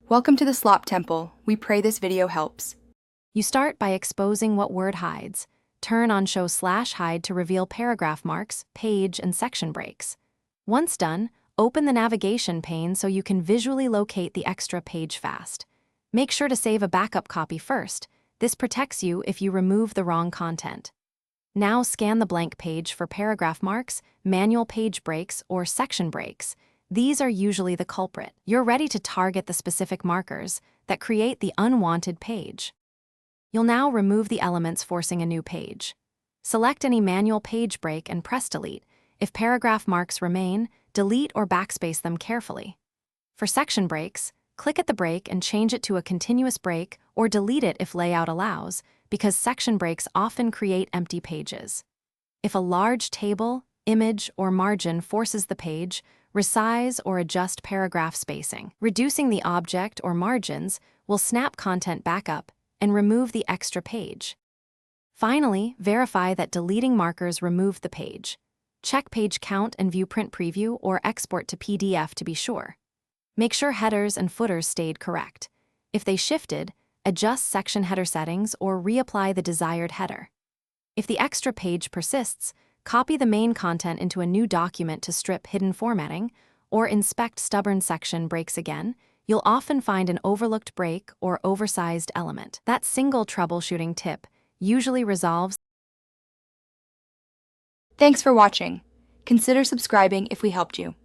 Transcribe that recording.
Welcome to the Slop Temple. We pray this video helps. You start by exposing what word hides. Turn on Show /hide to reveal paragraph marks, page, and section breaks. Once done, open the navigation pane so you can visually locate the extra page fast. Make sure to save a backup copy first. This protects you if you remove the wrong content. Now scan the blank page for paragraph marks, manual page breaks, or section breaks. These are usually the culprit. You're ready to target the specific markers that create the unwanted page. You'll now remove the elements forcing a new page. Select any manual page break and press delete. If paragraph marks remain, delete or backspace them carefully. For section breaks, click at the break and change it to a continuous break or delete it if layout allows, because section breaks often create empty pages. If a large table, image, or margin forces the page, resize or adjust paragraph spacing. Reducing the object or margins will snap content back up and remove the extra page. Finally, verify that deleting markers removed the page. Check page count and view print preview or export to PDF to be sure. Make sure headers and footers stayed correct. If they shifted, adjust section header settings or reapply the desired header. If the extra page persists, copy the main content into a new document to strip hidden formatting, or inspect stubborn section breaks again. You'll often find an overlooked break or oversized element. That single troubleshooting tip usually resolves. Thanks for watching. Consider subscribing if we helped you.